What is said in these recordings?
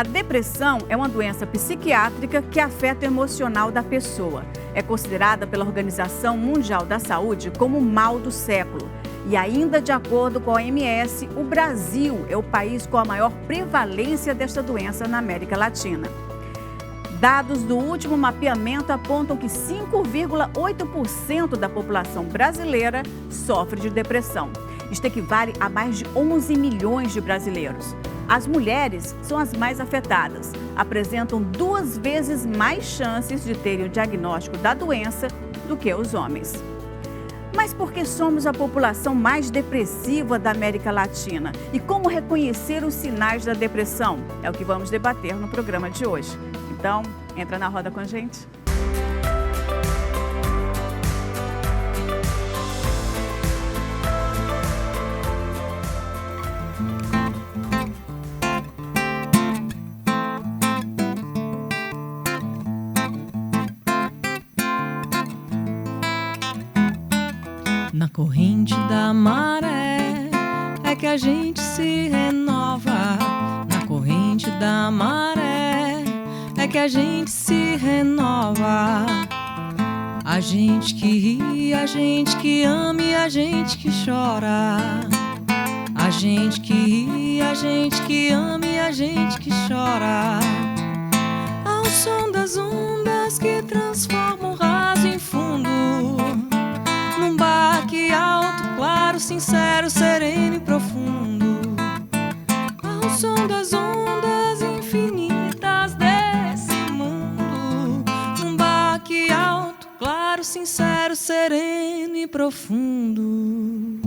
A depressão é uma doença psiquiátrica que afeta o emocional da pessoa. É considerada pela Organização Mundial da Saúde como o mal do século. E ainda de acordo com a OMS, o Brasil é o país com a maior prevalência desta doença na América Latina. Dados do último mapeamento apontam que 5,8% da população brasileira sofre de depressão. Isto equivale a mais de 11 milhões de brasileiros. As mulheres são as mais afetadas, apresentam 2 vezes mais chances de terem o diagnóstico da doença do que os homens. Mas por que somos a população mais depressiva da América Latina? E como reconhecer os sinais da depressão? É o que vamos debater no programa de hoje. Então, entra na roda com a gente. Na corrente da maré é que a gente se renova. Na corrente da maré é que a gente se renova. A gente que ri, a gente que ama e a gente que chora. A gente que ri, a gente que ama e a gente que chora. Ao som das ondas que transformam o raso em fundo. Num baque alto, claro, sincero, sereno e profundo. Ao som das ondas infinitas desse mundo. Num baque alto, claro, sincero, sereno e profundo.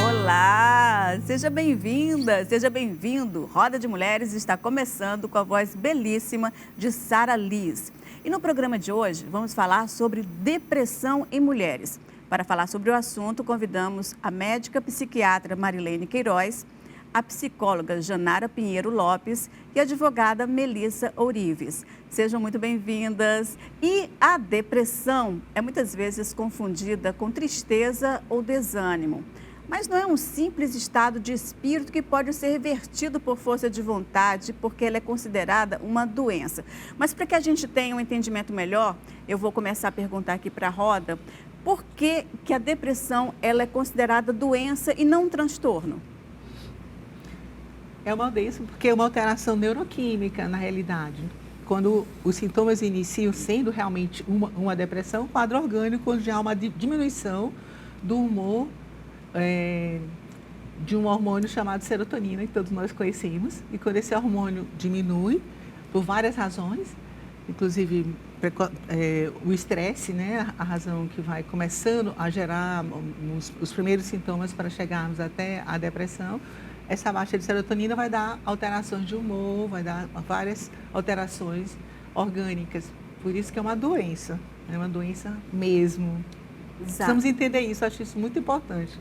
Olá, seja bem-vinda, seja bem-vindo. Roda de Mulheres está começando com a voz belíssima de Sara Liz. E no programa de hoje vamos falar sobre depressão em mulheres. Para falar sobre o assunto, convidamos a médica psiquiatra Marilene Queiroz, a psicóloga Janara Pinheiro Lopes e a advogada Melissa Ourives. Sejam muito bem-vindas. E a depressão é muitas vezes confundida com tristeza ou desânimo. Mas não é um simples estado de espírito que pode ser revertido por força de vontade, porque ela é considerada uma doença. Mas para que a gente tenha um entendimento melhor, eu vou começar a perguntar aqui para a roda. Por que a depressão ela é considerada doença e não um transtorno? É uma doença porque é uma alteração neuroquímica, na realidade. Quando os sintomas iniciam sendo realmente uma depressão, um quadro orgânico, onde há uma diminuição do humor de um hormônio chamado serotonina, que todos nós conhecemos. E quando esse hormônio diminui, por várias razões, inclusive o estresse, né, a razão que vai começando a gerar os primeiros sintomas para chegarmos até a depressão, essa baixa de serotonina vai dar alterações de humor, vai dar várias alterações orgânicas. Por isso que é uma doença mesmo. Exato. Precisamos entender isso, acho isso muito importante.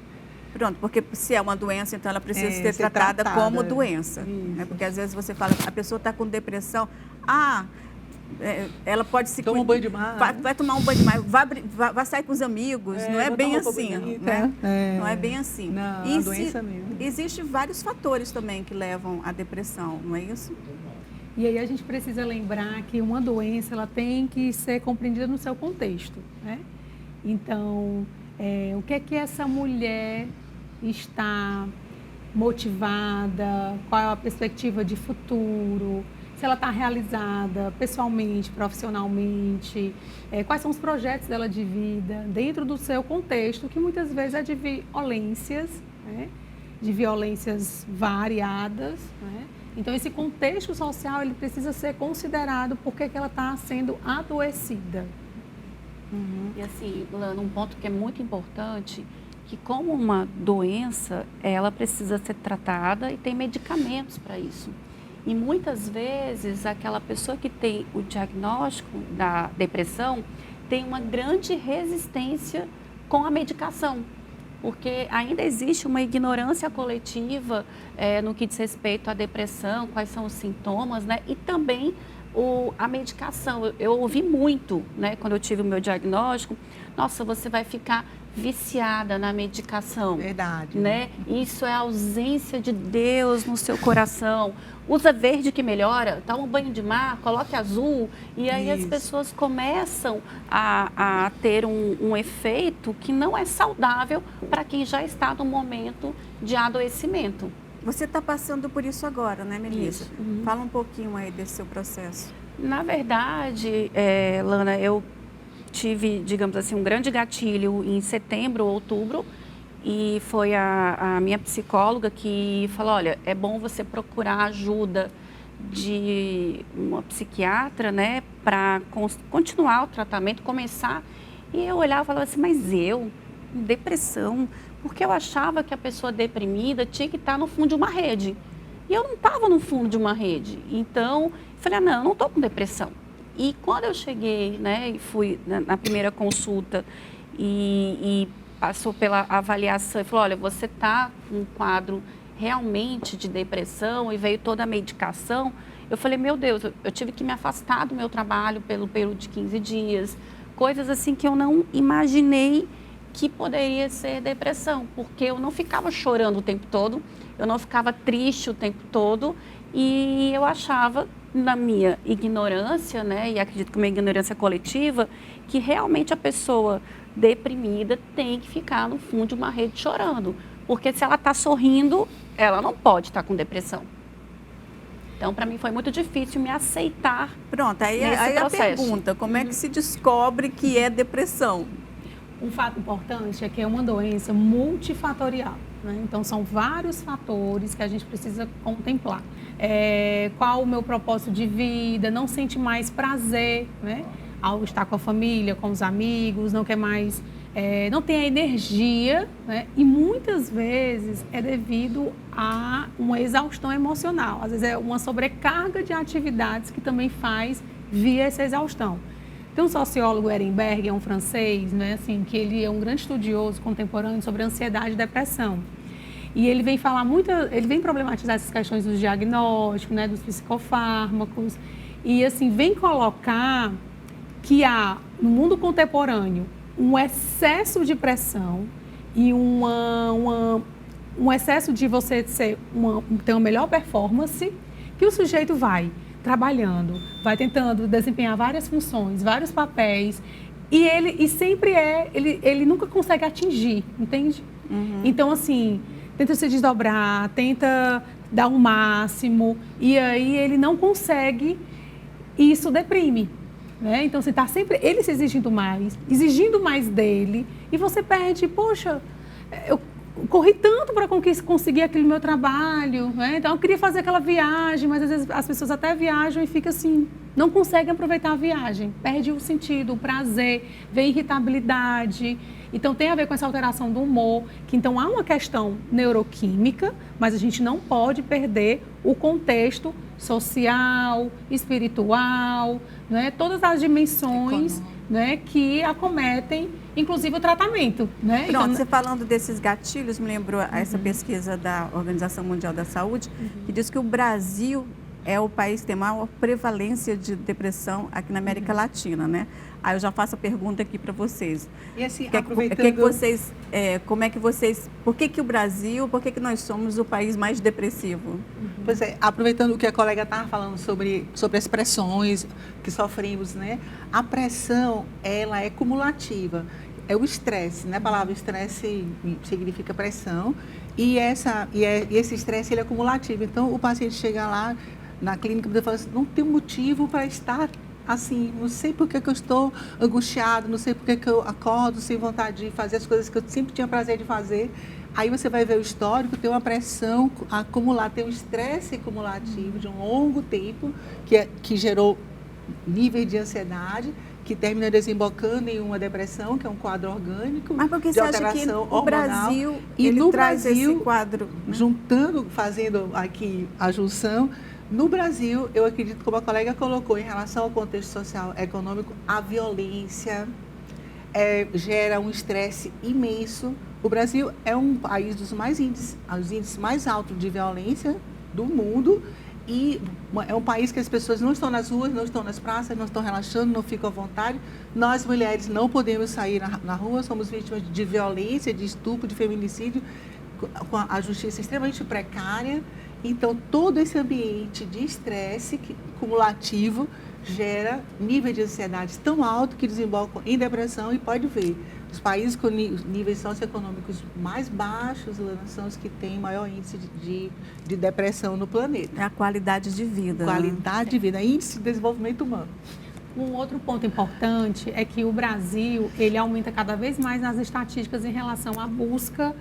Pronto, porque se é uma doença, então ela precisa ser tratada como doença. Né? Porque às vezes você fala, a pessoa está com depressão, ela pode se... Toma um banho de mar. Vai tomar um banho de mar, vai sair com os amigos, não é bem assim, né? Não é bem assim. Não, e a doença mesmo. Existem vários fatores também que levam à depressão, não é isso? E aí a gente precisa lembrar que uma doença ela tem que ser compreendida no seu contexto, né? Então, o que é que essa mulher está motivada, qual é a perspectiva de futuro, se ela está realizada pessoalmente, profissionalmente, quais são os projetos dela de vida dentro do seu contexto, que muitas vezes é de violências, né? De violências variadas, né? Então, esse contexto social ele precisa ser considerado porque que ela está sendo adoecida. E assim, Lana, um ponto que é muito importante, que como uma doença, ela precisa ser tratada e tem medicamentos para isso. E muitas vezes, aquela pessoa que tem o diagnóstico da depressão tem uma grande resistência com a medicação, porque ainda existe uma ignorância coletiva no que diz respeito à depressão, quais são os sintomas, né? E também a medicação. Eu ouvi muito, né, quando eu tive o meu diagnóstico, nossa, você vai ficar viciada na medicação. Verdade. Né? Isso é a ausência de Deus no seu coração. Usa verde que melhora, toma um banho de mar, coloque azul, e aí as pessoas começam a ter um efeito que não é saudável para quem já está no momento de adoecimento. Você está passando por isso agora, né, Melissa? Isso. Fala um pouquinho aí desse seu processo. Na verdade, Lana, eu tive, digamos assim, um grande gatilho em setembro, outubro, e foi a minha psicóloga que falou, olha, é bom você procurar ajuda de uma psiquiatra, né, para continuar o tratamento, começar. E eu olhava e falava assim, mas depressão, porque eu achava que a pessoa deprimida tinha que estar no fundo de uma rede. E eu não estava no fundo de uma rede. Então, eu falei, não, eu não estou com depressão. E quando eu cheguei, né, e fui na primeira consulta e passou pela avaliação e falou, olha, você está com um quadro realmente de depressão e veio toda a medicação, eu falei, meu Deus, eu tive que me afastar do meu trabalho pelo período de 15 dias, coisas assim que eu não imaginei que poderia ser depressão, porque eu não ficava chorando o tempo todo, eu não ficava triste o tempo todo e eu achava, na minha ignorância, né, e acredito que uma ignorância coletiva, que realmente a pessoa deprimida tem que ficar no fundo de uma rede chorando, porque se ela está sorrindo, ela não pode estar com depressão. Então, para mim foi muito difícil me aceitar. Pronto, aí processo. A pergunta, como é que se descobre que é depressão? Um fato importante é que é uma doença multifatorial, né? Então, são vários fatores que a gente precisa contemplar. Qual o meu propósito de vida, não sente mais prazer, né, ao estar com a família, com os amigos, não quer mais, não tem a energia, né, e muitas vezes é devido a uma exaustão emocional, às vezes é uma sobrecarga de atividades que também faz via essa exaustão. Tem um sociólogo, Ehrenberg, é um francês, né, assim, que ele é um grande estudioso contemporâneo sobre ansiedade e depressão. E ele vem falar ele vem problematizar essas questões dos diagnósticos, né, dos psicofármacos, e assim, vem colocar que há, no mundo contemporâneo, um excesso de pressão e um excesso de você ter uma melhor performance, que o sujeito vai trabalhando, vai tentando desempenhar várias funções, vários papéis, e sempre ele nunca consegue atingir, entende? Uhum. Então, assim, tenta se desdobrar, tenta dar o máximo, e aí ele não consegue, e isso deprime, né? Então, você está sempre, ele se exigindo mais dele, e você perde, poxa, eu corri tanto para conseguir aquele meu trabalho, né? Então eu queria fazer aquela viagem, mas às vezes as pessoas até viajam e ficam assim, não conseguem aproveitar a viagem, perde o sentido, o prazer, vem irritabilidade. Então tem a ver com essa alteração do humor, que então há uma questão neuroquímica, mas a gente não pode perder o contexto social, espiritual, né? Todas as dimensões, né, que acometem, inclusive o tratamento, né? Pronto, então, você falando desses gatilhos, me lembrou essa pesquisa da Organização Mundial da Saúde, que diz que o Brasil é o país que tem maior prevalência de depressão aqui na América Latina, né? Aí eu já faço a pergunta aqui para vocês. E assim, por que o Brasil, por que nós somos o país mais depressivo? Pois é, aproveitando o que a colega estava falando sobre as pressões que sofremos, né? A pressão, ela é cumulativa. É o estresse, né? A palavra estresse significa pressão. E esse estresse, ele é cumulativo. Então, o paciente chega lá na clínica e fala assim, não tem motivo para estar assim, não sei por que eu estou angustiado, não sei por que eu acordo sem vontade de fazer as coisas que eu sempre tinha prazer de fazer. Aí você vai ver o histórico, tem uma pressão acumulada, tem um estresse cumulativo de um longo tempo, que gerou níveis de ansiedade, que termina desembocando em uma depressão, que é um quadro orgânico. Mas por que de você acha que hormonal. o Brasil e no traz Brasil, esse quadro? Juntando, fazendo aqui a junção, no Brasil, eu acredito, como a colega colocou, em relação ao contexto social econômico, a violência gera um estresse imenso. O Brasil é um país dos os índices mais altos de violência do mundo, e é um país que as pessoas não estão nas ruas, não estão nas praças, não estão relaxando, não ficam à vontade. Nós, mulheres, não podemos sair na rua, somos vítimas de violência, de estupro, de feminicídio, com a justiça extremamente precária. Então, todo esse ambiente de estresse cumulativo gera níveis de ansiedade tão alto que desembocam em depressão, e pode ver, os países com níveis socioeconômicos mais baixos, são os que têm maior índice de depressão no planeta. É a qualidade de vida. Qualidade de vida, índice de desenvolvimento humano. Um outro ponto importante é que o Brasil, ele aumenta cada vez mais nas estatísticas em relação à busca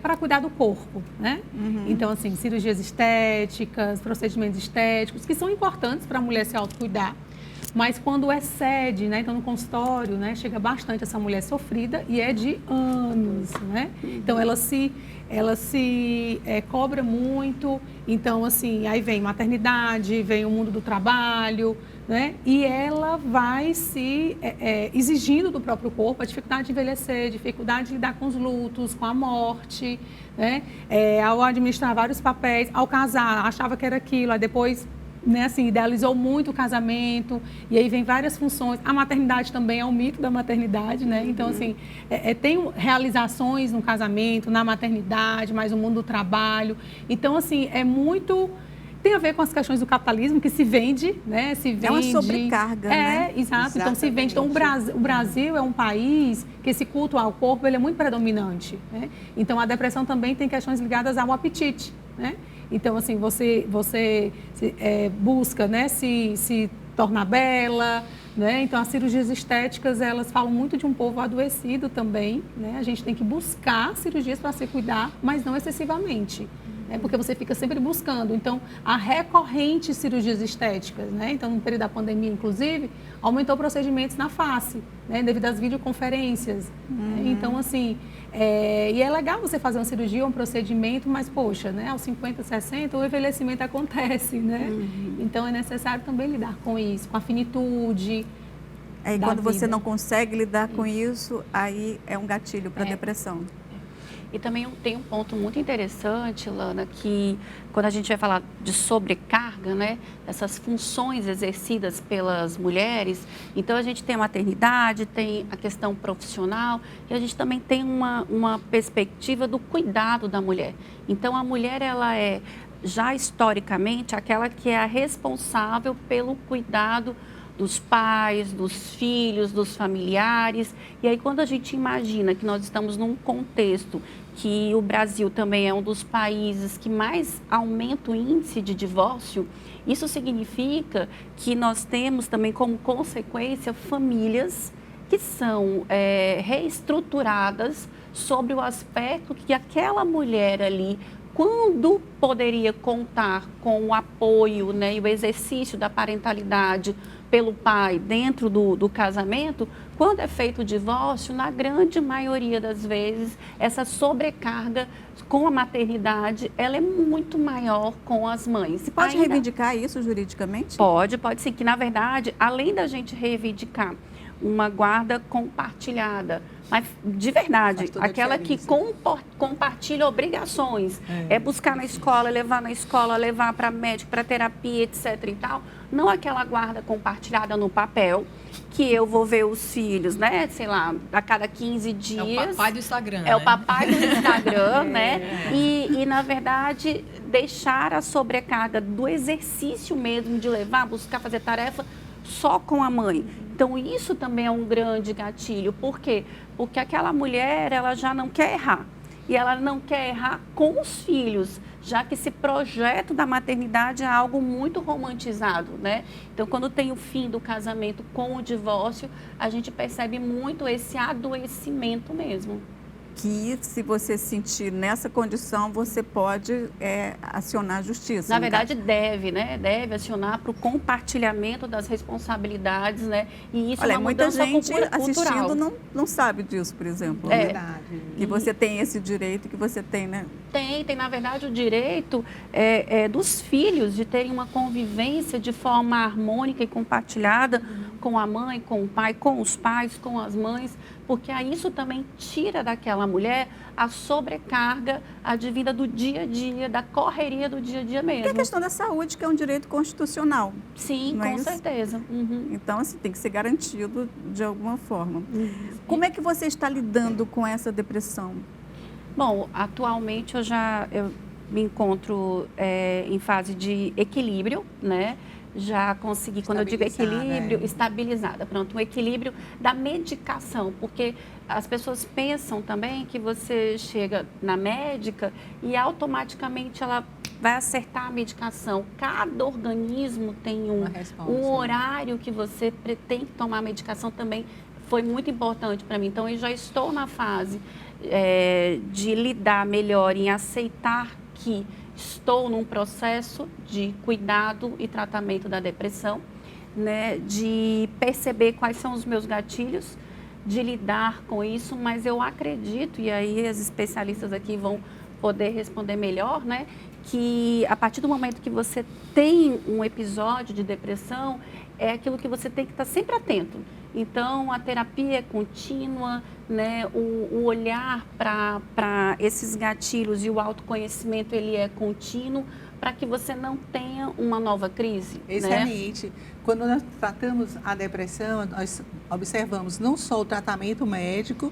para cuidar do corpo, né? Então, assim, cirurgias estéticas, procedimentos estéticos, que são importantes para a mulher se autocuidar. Mas quando excede, né? Então, no consultório, né? Chega bastante essa mulher sofrida e é de anos, né? Então, ela se cobra muito. Então, assim, aí vem maternidade, vem o mundo do trabalho, né? E ela vai se exigindo do próprio corpo a dificuldade de envelhecer, dificuldade de lidar com os lutos, com a morte, né? Ao administrar vários papéis, ao casar, achava que era aquilo, aí depois, né, assim, idealizou muito o casamento, e aí vem várias funções. A maternidade também é um mito da maternidade, né? Então, assim, tem realizações no casamento, na maternidade, mas no mundo do trabalho. Então, assim, muito... Tem a ver com as questões do capitalismo, que se vende, né? Se vende... É uma sobrecarga, né? Exato. Exatamente. Então, se vende. Então, o Brasil é um país que esse culto ao corpo, ele é muito predominante, né? Então, a depressão também tem questões ligadas ao apetite, né? Então, assim, você busca, né, se tornar bela, né? Então, as cirurgias estéticas, elas falam muito de um povo adoecido também, né? A gente tem que buscar cirurgias para se cuidar, mas não excessivamente, né? Porque você fica sempre buscando. Então, a recorrente cirurgias estéticas, né? Então, no período da pandemia, inclusive, aumentou procedimentos na face, né? Devido às videoconferências. Né? Então, assim, e é legal você fazer uma cirurgia, um procedimento, mas, poxa, né? Aos 50, 60, o envelhecimento acontece, né? Então, é necessário também lidar com isso, com a finitude. E quando você não consegue lidar com isso, aí é um gatilho para a depressão. E também tem um ponto muito interessante, Lana, que quando a gente vai falar de sobrecarga, né, essas funções exercidas pelas mulheres, então a gente tem a maternidade, tem a questão profissional, e a gente também tem uma perspectiva do cuidado da mulher. Então a mulher, ela é já historicamente aquela que é a responsável pelo cuidado dos pais, dos filhos, dos familiares. E aí, quando a gente imagina que nós estamos num contexto que o Brasil também é um dos países que mais aumenta o índice de divórcio, isso significa que nós temos também como consequência famílias que são reestruturadas sobre o aspecto que aquela mulher ali, quando poderia contar com o apoio, né, e o exercício da parentalidade pelo pai dentro do casamento, quando é feito o divórcio, na grande maioria das vezes, essa sobrecarga com a maternidade, ela é muito maior com as mães. Você pode reivindicar isso juridicamente? Pode sim, que na verdade, além da gente reivindicar uma guarda compartilhada, mas de verdade, aquela que compartilha obrigações, buscar na escola, levar para médico, para terapia, etc. e tal, não aquela guarda compartilhada no papel, que eu vou ver os filhos, né, sei lá, a cada 15 dias. É o papai do Instagram. É o papai do Instagram, né? E, na verdade, deixar a sobrecarga do exercício mesmo de buscar fazer tarefa só com a mãe. Então, isso também é um grande gatilho. Por quê? Porque aquela mulher, ela já não quer errar. E ela não quer errar com os filhos, já que esse projeto da maternidade é algo muito romantizado, né? Então, quando tem o fim do casamento com o divórcio, a gente percebe muito esse adoecimento mesmo. Que, se você se sentir nessa condição, você pode acionar a justiça. Na verdade, deve, né? Deve acionar para o compartilhamento das responsabilidades, né? E isso é uma mudança muita gente cultural. Assistindo não sabe disso, por exemplo. É verdade. Que você tem esse direito, que você tem, né? Tem, na verdade, o direito dos filhos de terem uma convivência de forma harmônica e compartilhada com a mãe, com o pai, com os pais, com as mães, porque aí isso também tira daquela mulher a sobrecarga advinda do dia a dia, da correria do dia a dia mesmo. E a questão da saúde, que é um direito constitucional. Sim, não é com isso? certeza. Uhum. Então, assim, tem que ser garantido de alguma forma. Como é que você está lidando com essa depressão? Bom, atualmente eu me encontro em fase de equilíbrio, né? Já consegui, quando eu digo equilíbrio, estabilizada. Pronto, um equilíbrio da medicação, porque as pessoas pensam também que você chega na médica e automaticamente ela vai acertar a medicação. Cada organismo tem um horário que você tem que tomar a medicação também. Foi muito importante para mim. Então, eu já estou na fase de lidar melhor em aceitar que estou num processo de cuidado e tratamento da depressão, né, de perceber quais são os meus gatilhos, de lidar com isso, mas eu acredito, e aí as especialistas aqui vão poder responder melhor, né, que a partir do momento que você tem um episódio de depressão, é aquilo que você tem que estar sempre atento. Então, a terapia é contínua, né? O olhar para esses gatilhos e o autoconhecimento, ele é contínuo para que você não tenha uma nova crise. Excelente. Né? Quando nós tratamos a depressão, nós observamos não só o tratamento médico,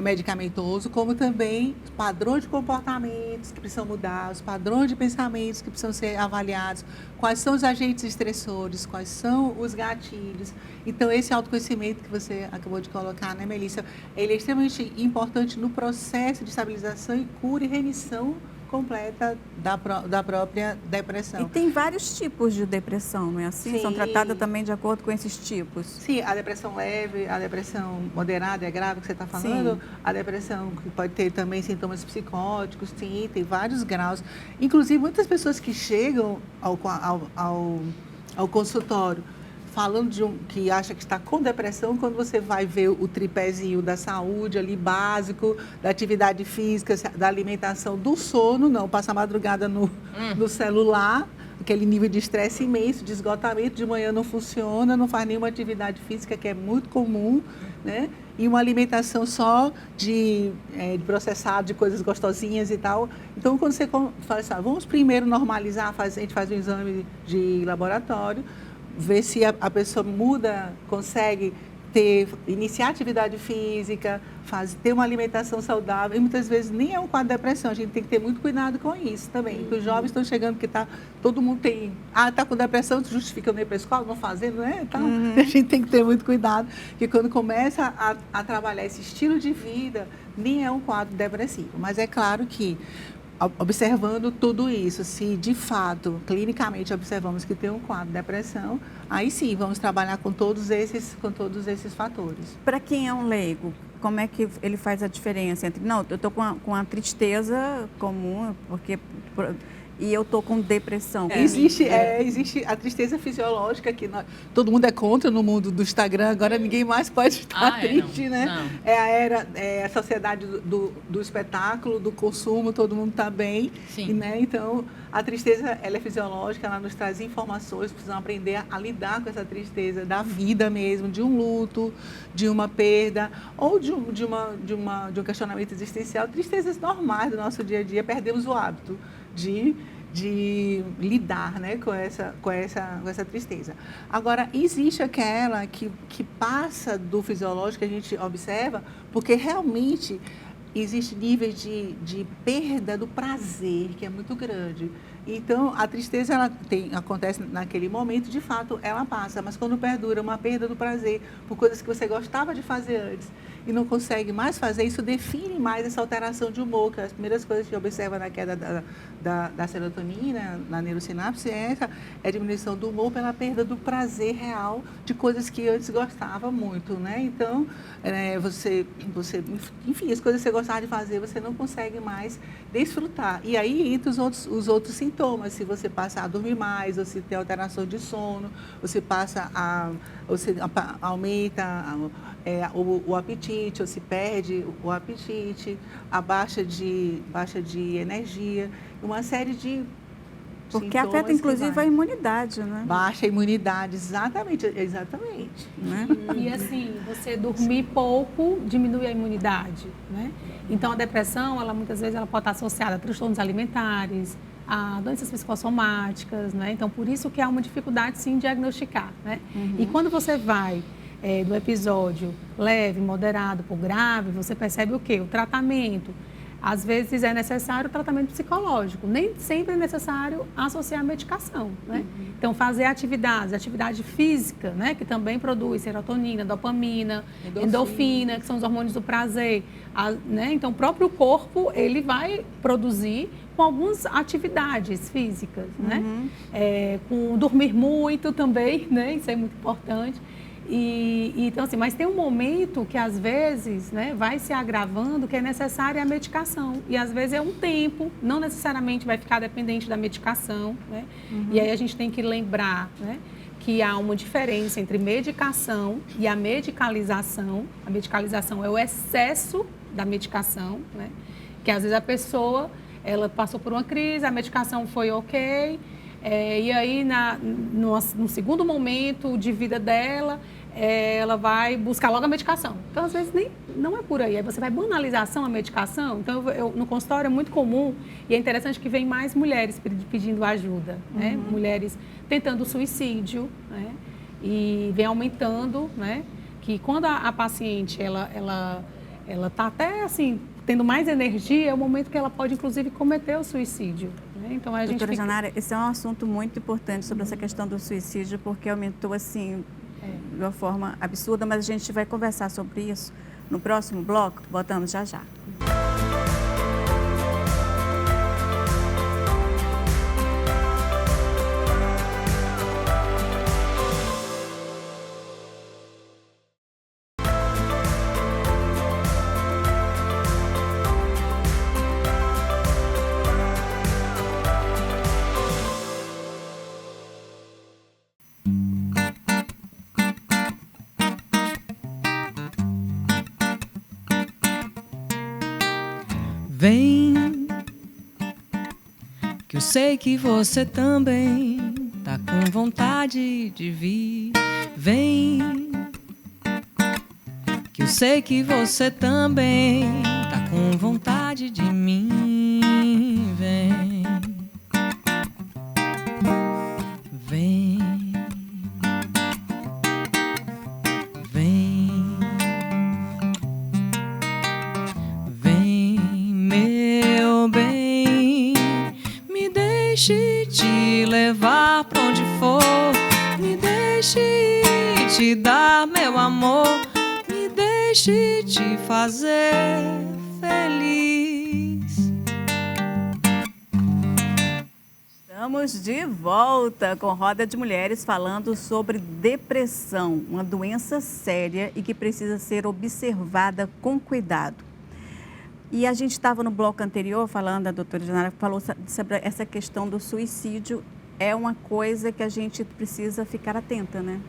medicamentoso, como também os padrões de comportamentos que precisam mudar, os padrões de pensamentos que precisam ser avaliados, quais são os agentes estressores, quais são os gatilhos. Então, esse autoconhecimento que você acabou de colocar, né, Melissa, ele é extremamente importante no processo de estabilização e cura e remissão completa da própria depressão. E tem vários tipos de depressão, não é assim? Sim. São tratadas também de acordo com esses tipos? Sim, a depressão leve, a depressão moderada e grave que você está falando, sim. A depressão que pode ter também sintomas psicóticos, sim, tem vários graus. Inclusive, muitas pessoas que chegam ao consultório falando que acha que está com depressão, quando você vai ver o tripézinho da saúde ali, básico, da atividade física, da alimentação, do sono, não, passa a madrugada no celular, aquele nível de estresse imenso, de esgotamento, de manhã não funciona, não faz nenhuma atividade física, que é muito comum, né? E uma alimentação só de processado, de coisas gostosinhas e tal. Então, quando você fala assim, vamos primeiro normalizar, a gente faz um exame de laboratório, ver se a pessoa muda, consegue iniciar atividade física, ter uma alimentação saudável, e muitas vezes nem é um quadro de depressão, a gente tem que ter muito cuidado com isso também, porque os jovens estão chegando, porque todo mundo está com depressão, justifica não ir para a escola, não fazendo, né? Então, a gente tem que ter muito cuidado, porque quando começa a trabalhar esse estilo de vida, nem é um quadro depressivo, mas é claro que observando tudo isso, se de fato, clinicamente observamos que tem um quadro de depressão, aí sim, vamos trabalhar com todos esses fatores. Para quem é um leigo, como é que ele faz a diferença entre, não, eu estou com a tristeza comum, e eu estou com depressão? Existe a tristeza fisiológica, que todo mundo é contra no mundo do Instagram, agora ninguém mais pode estar triste, não, né? Não. É a sociedade do espetáculo, do consumo, todo mundo está bem. Sim. Né? Então, a tristeza, ela é fisiológica, ela nos traz informações, precisamos aprender a lidar com essa tristeza da vida mesmo, de um luto, de uma perda, ou de um questionamento existencial, tristezas normais do nosso dia a dia, perdemos o hábito de lidar, né, com essa tristeza. Agora, existe aquela que passa do fisiológico, que a gente observa, porque realmente existe níveis de perda do prazer, que é muito grande. Então, a tristeza acontece naquele momento, de fato, ela passa, mas quando perdura uma perda do prazer por coisas que você gostava de fazer antes e não consegue mais fazer, isso define mais essa alteração de humor, que as primeiras coisas que observa na queda da serotonina, na neurosinapse, é a diminuição do humor pela perda do prazer real de coisas que antes gostava muito, né? Então, enfim, as coisas que você gostava de fazer, você não consegue mais desfrutar. E aí entra os outros sintomas, se você passa a dormir mais, ou se tem alteração de sono, você aumenta o apetite, ou se perde o apetite, a baixa de energia, uma série de Porque afeta, inclusive, a imunidade, né? Baixa a imunidade, exatamente. Né? E assim, você dormir pouco diminui a imunidade, né? Então, a depressão, ela muitas vezes ela pode estar associada a transtornos alimentares, a doenças psicossomáticas, né? Então, por isso que há uma dificuldade, sim, em diagnosticar, né? E quando você vai do episódio leve, moderado para o grave, você percebe o quê? O tratamento. Às vezes é necessário tratamento psicológico, nem sempre é necessário associar a medicação, né? Então, fazer atividade física, né? Que também produz serotonina, dopamina, endorfina, que são os hormônios do prazer, né? Então, o próprio corpo, ele vai produzir com algumas atividades físicas, né? Com dormir muito também, né? Isso é muito importante. Então, assim, mas tem um momento que, às vezes, né, vai se agravando, que é necessária a medicação. E, às vezes, é um tempo, não necessariamente vai ficar dependente da medicação, né? E aí a gente tem que lembrar, né, que há uma diferença entre medicação e a medicalização. A medicalização é o excesso da medicação, né? Que, às vezes, a pessoa, ela passou por uma crise, a medicação foi ok, e aí, no segundo momento de vida dela, ela vai buscar logo a medicação. Então, às vezes, não é por aí. Aí você vai banalização a medicação. Então, no consultório é muito comum, e é interessante que vem mais mulheres pedindo ajuda, né? Mulheres tentando suicídio, né? E vem aumentando, né? Que quando a paciente, ela está até, assim, tendo mais energia, é o momento que ela pode, inclusive, cometer o suicídio. Então, a Doutora Janara, esse é um assunto muito importante sobre essa questão do suicídio, porque aumentou, assim, de uma forma absurda, mas a gente vai conversar sobre isso no próximo bloco. Voltamos já já. Vem, que eu sei que você também tá com vontade de vir. Vem, que eu sei que você também tá com vontade de mim. Vem, vem, vem. Deixe te levar pra onde for, me deixe te dar meu amor, me deixe te fazer feliz. Estamos de volta com Roda de Mulheres falando sobre depressão, uma doença séria e que precisa ser observada com cuidado. E a gente estava no bloco anterior falando, a doutora Janara falou sobre essa questão do suicídio. É uma coisa que a gente precisa ficar atenta, né?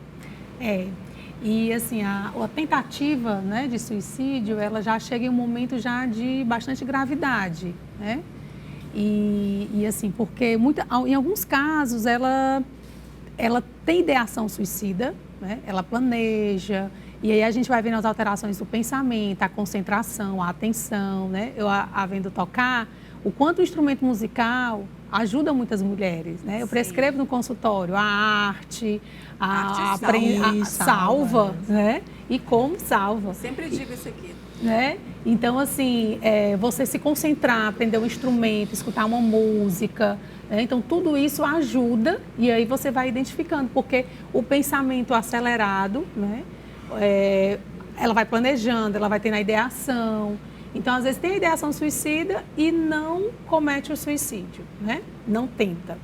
E assim, a tentativa, né, de suicídio, ela já chega em um momento já de bastante gravidade, né? E assim, porque em alguns casos ela tem ideação suicida, né? Ela planeja. E aí a gente vai vendo as alterações do pensamento, a concentração, a atenção, né? Eu vendo tocar, o quanto o instrumento musical ajuda muitas mulheres, né? Eu prescrevo no consultório a arte, a salva, né? E como salva. Eu sempre digo isso aqui. Né? Então, assim, você se concentrar, aprender um instrumento, escutar uma música, né? Então, tudo isso ajuda e aí você vai identificando, porque o pensamento acelerado, né? Ela vai planejando, ela vai tendo a ideação. Então, às vezes tem a ideação suicida e não comete o suicídio, né? Não tenta.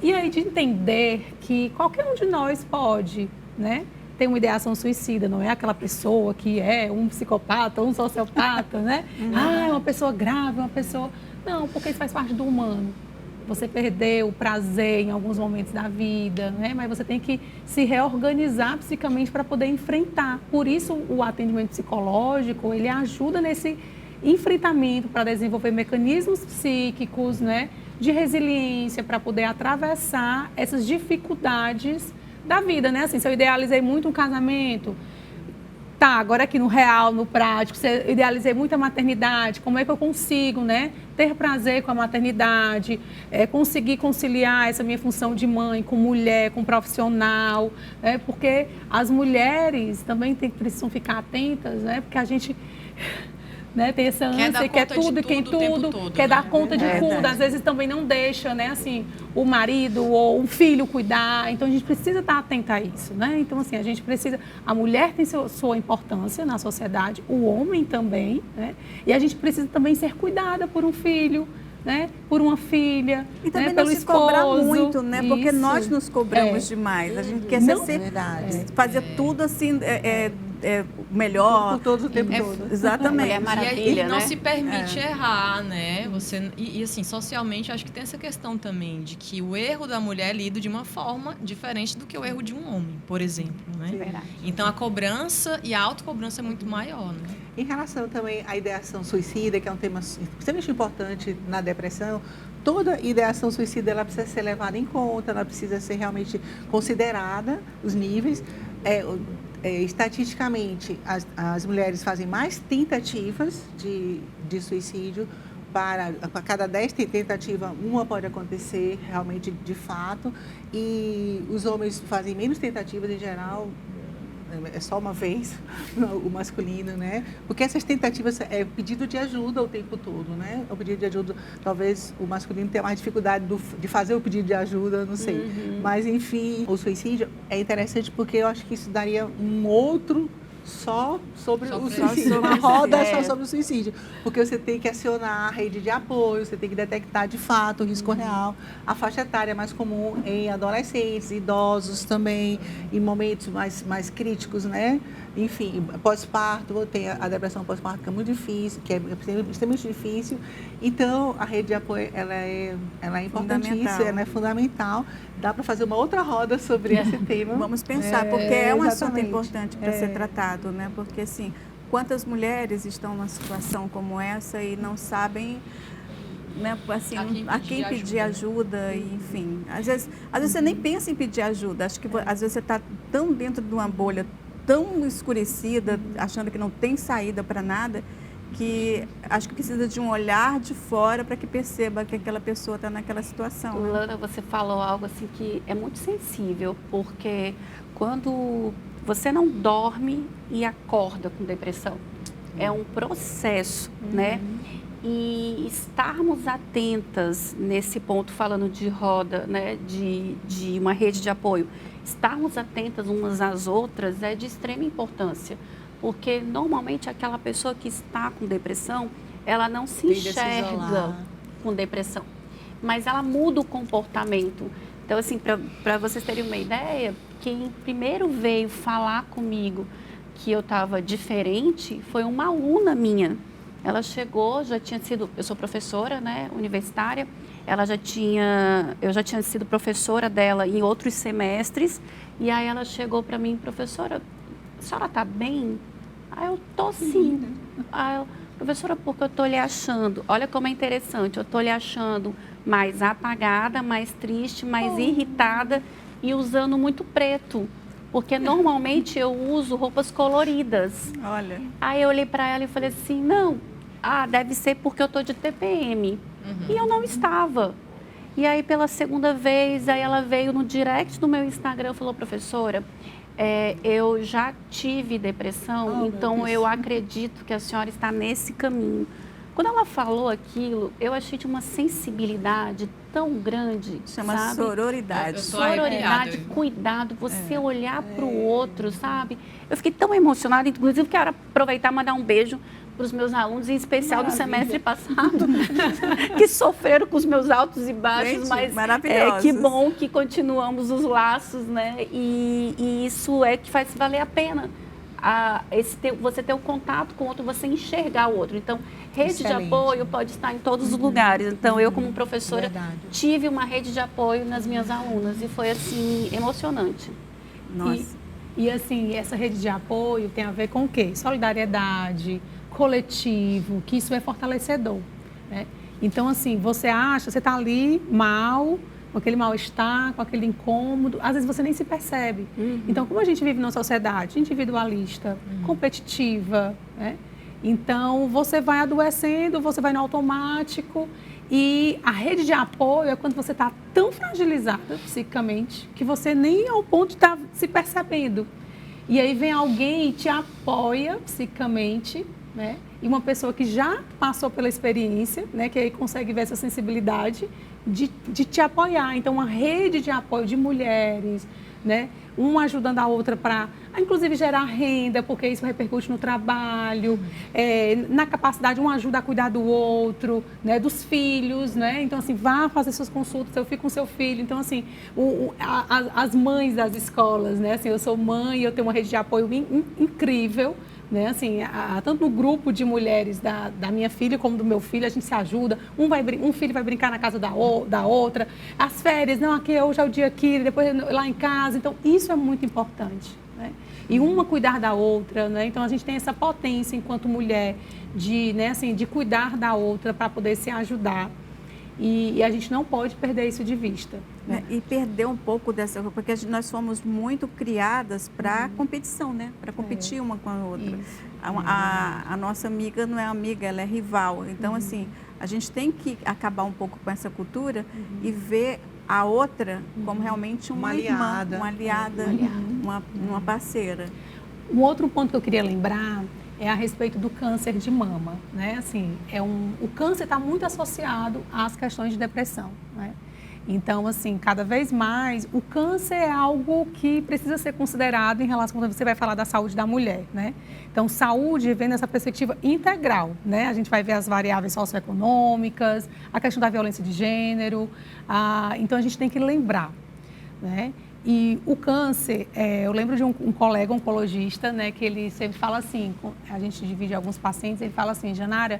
E aí de entender que qualquer um de nós pode, né, ter uma ideação suicida, não é aquela pessoa que é um psicopata ou um sociopata, né? É uma pessoa grave, uma pessoa... Não, porque isso faz parte do humano. Você perdeu o prazer em alguns momentos da vida, né? Mas você tem que se reorganizar psicamente para poder enfrentar. Por isso, o atendimento psicológico, ele ajuda nesse enfrentamento para desenvolver mecanismos psíquicos, né? de resiliência para poder atravessar essas dificuldades da vida, né? Assim, se eu idealizei muito um casamento, tá, agora aqui no real, no prático, se eu idealizei muito a maternidade, como é que eu consigo, né, ter prazer com a maternidade, conseguir conciliar essa minha função de mãe com mulher, com profissional, né, porque as mulheres também precisam ficar atentas, né, porque a gente... Né, tem essa ânsia, quer tudo e quem tudo, quer dar conta de tudo, às vezes também não deixa, né, assim, o marido ou o filho cuidar, então a gente precisa estar atenta a isso, né, então assim, a gente precisa, a mulher tem sua importância na sociedade, o homem também, né, e a gente precisa também ser cuidada por um filho, né, por uma filha, e também né, pelo não se esposo. cobrar muito, né, porque Isso. nós nos cobramos demais, a gente quer fazer tudo assim, melhor. Por todo o tempo todo. Exatamente. É maravilha, e não né? se permite errar, né? E assim, socialmente, acho que tem essa questão também de que o erro da mulher é lido de uma forma diferente do que o erro de um homem, por exemplo, né? Verdade. Então, a cobrança e a autocobrança é muito maior, né? Em relação também à ideação suicida, que é um tema extremamente importante na depressão, toda ideação suicida ela precisa ser levada em conta, ela precisa ser realmente considerada, os níveis. Estatisticamente, as mulheres fazem mais tentativas de suicídio. Para cada 10 tentativas, uma pode acontecer realmente de fato. E os homens fazem menos tentativas em geral. É só uma vez, o masculino, né? Porque essas tentativas é pedido de ajuda o tempo todo, né? O pedido de ajuda, talvez o masculino tenha mais dificuldade de fazer o pedido de ajuda, não sei. Uhum. Mas, enfim, o suicídio é interessante porque eu acho que isso daria um outro só sobre o suicídio, uma roda só sobre o suicídio, porque você tem que acionar a rede de apoio, você tem que detectar de fato o risco real. A faixa etária é mais comum em adolescentes, idosos também, em momentos mais críticos, né? Enfim, pós-parto, tem a depressão pós-parto que é muito difícil, que é extremamente difícil. Então, a rede de apoio, ela é importantíssima, ela é fundamental. Dá para fazer uma outra roda sobre esse tema. Vamos pensar, porque é um assunto exatamente. importante para ser tratado, né? Porque, assim, quantas mulheres estão numa situação como essa e não sabem, né, assim, a quem pedir ajuda, e, enfim. Às vezes você nem pensa em pedir ajuda. Acho que às vezes você está tão dentro de uma bolha, tão escurecida, achando que não tem saída para nada, que acho que precisa de um olhar de fora para que perceba que aquela pessoa está naquela situação. Né? Lana, você falou algo assim que é muito sensível, porque quando você não dorme e acorda com depressão, é um processo, né? E estarmos atentas nesse ponto, falando de roda, né, de uma rede de apoio, estarmos atentas umas às outras é de extrema importância, porque normalmente aquela pessoa que está com depressão, ela não se enxerga com depressão, mas ela muda o comportamento. Então, assim, para vocês terem uma ideia, quem primeiro veio falar comigo que eu estava diferente foi uma aluna minha. Ela chegou, eu sou professora, né, universitária, eu já tinha sido professora dela em outros semestres, e aí ela chegou para mim, professora, a senhora está bem? Aí eu tô sim. Aí eu, professora, porque eu tô lhe achando, olha como é interessante, eu tô lhe achando mais apagada, mais triste, mais irritada e usando muito preto. Porque normalmente eu uso roupas coloridas. Olha. Aí eu olhei para ela e falei assim, não, deve ser porque eu tô de TPM. E eu não estava. E aí pela segunda vez, aí ela veio no direct do meu Instagram e falou, professora, eu já tive depressão, então eu acredito que a senhora está nesse caminho. Quando ela falou aquilo, eu achei de uma sensibilidade tão grande, chama sabe? Sororidade. Sororidade, cuidado, você olhar para o outro, sabe? Eu fiquei tão emocionada, inclusive quero aproveitar e mandar um beijo para os meus alunos, em especial do semestre passado, que sofreram com os meus altos e baixos, gente, mas que bom que continuamos os laços, né? E isso é que faz valer a pena. Você ter o contato com o outro, você enxergar o outro. Então, rede de apoio pode estar em todos os lugares. Então, eu como professora tive uma rede de apoio nas minhas alunas e foi, assim, emocionante. Nossa. E assim, essa rede de apoio tem a ver com o quê? Solidariedade, coletivo, que isso é fortalecedor, né? Então, assim, você está ali mal, com aquele mal-estar, com aquele incômodo, às vezes você nem se percebe. Então, como a gente vive numa sociedade individualista, competitiva, né? Então, você vai adoecendo, você vai no automático e a rede de apoio é quando você está tão fragilizada psicicamente que você nem ao ponto de estar se percebendo. E aí vem alguém e te apoia psicicamente, né? E uma pessoa que já passou pela experiência, né? Que aí consegue ver essa sensibilidade de te apoiar. Então, uma rede de apoio de mulheres, né? Uma ajudando a outra para, inclusive, gerar renda, porque isso repercute no trabalho, na capacidade, um ajuda a cuidar do outro, né? Dos filhos, né? Então, assim, vá fazer suas consultas, seu filho com seu filho. Então, assim, as mães das escolas, né? Assim, eu sou mãe, eu tenho uma rede de apoio incrível, né? Assim, tanto no grupo de mulheres da minha filha como do meu filho, a gente se ajuda. Um filho vai brincar na casa da outra. As férias, não, aqui hoje é o dia aqui, depois lá em casa. Então, isso é muito importante, né? E uma cuidar da outra, né? Então, a gente tem essa potência enquanto mulher né, assim, de cuidar da outra para poder se ajudar. E a gente não pode perder isso de vista. Né? E perder um pouco dessa... Porque nós fomos muito criadas para competição, né? Para competir uma com a outra. A nossa amiga não é amiga, ela é rival. Então, assim, a gente tem que acabar um pouco com essa cultura e ver a outra como realmente uma irmã, uma aliada, uma parceira. Um outro ponto que eu queria lembrar é a respeito do câncer de mama, né? Assim, o câncer está muito associado às questões de depressão, né? Então, assim, cada vez mais, o câncer é algo que precisa ser considerado em relação quando você vai falar da saúde da mulher, né? Então, saúde vem nessa perspectiva integral, né? A gente vai ver as variáveis socioeconômicas, a questão da violência de gênero, então a gente tem que lembrar, né? E o câncer, eu lembro de um colega oncologista, né, que ele sempre fala assim, a gente divide alguns pacientes, ele fala assim, Janara,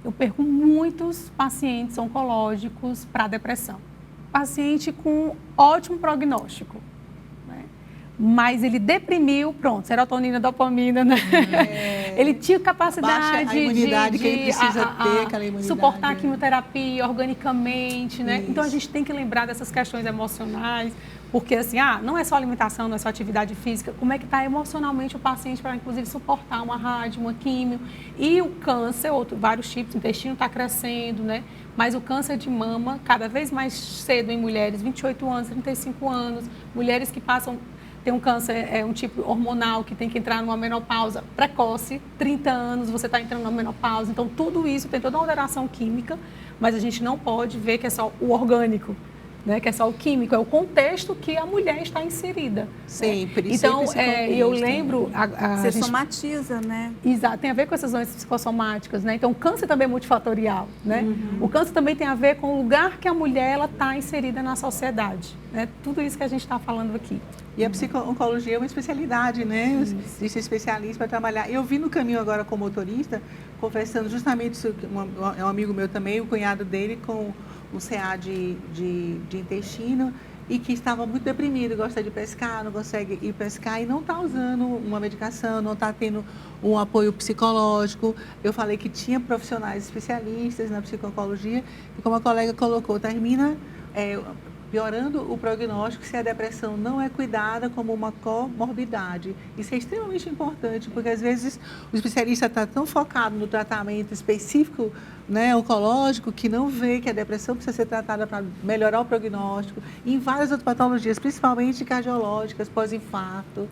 eu perco muitos pacientes oncológicos para depressão. Paciente com ótimo prognóstico, né? Mas ele deprimiu, pronto, serotonina, dopamina, né? Ele tinha capacidade baixa a imunidade que ele precisa ter, aquela imunidade. Suportar a quimioterapia organicamente, né? Então, a gente tem que lembrar dessas questões emocionais, porque, assim, não é só alimentação, não é só atividade física, como é que está emocionalmente o paciente para, inclusive, suportar uma rádio, uma químio. E o câncer, vários tipos, o intestino está crescendo, né? Mas o câncer de mama, cada vez mais cedo em mulheres, 28 anos, 35 anos, mulheres que tem um câncer, um tipo hormonal que tem que entrar numa menopausa precoce, 30 anos você está entrando numa menopausa. Então, tudo isso tem toda uma alteração química, mas a gente não pode ver que é só o orgânico, né? Que é só o químico, é o contexto que a mulher está inserida. Sempre. Então, sempre eu lembro... Você somatiza, né? Exato, tem a ver com essas doenças psicossomáticas, né? Então, o câncer também é multifatorial, né? O câncer também tem a ver com o lugar que a mulher está inserida na sociedade, né? Tudo isso que a gente está falando aqui. E a psico-oncologia é uma especialidade, né? Existe especialista para trabalhar. Eu vi no caminho agora como motorista, conversando justamente isso, um amigo meu também, o cunhado dele com o CA de intestino, e que estava muito deprimido, gosta de pescar, não consegue ir pescar e não está usando uma medicação, não está tendo um apoio psicológico. Eu falei que tinha profissionais especialistas na psico-oncologia e, como a colega colocou, termina piorando o prognóstico se a depressão não é cuidada como uma comorbidade. Isso é extremamente importante, porque às vezes o especialista está tão focado no tratamento específico, né, oncológico, que não vê que a depressão precisa ser tratada para melhorar o prognóstico, e em várias outras patologias, principalmente cardiológicas, pós-infarto,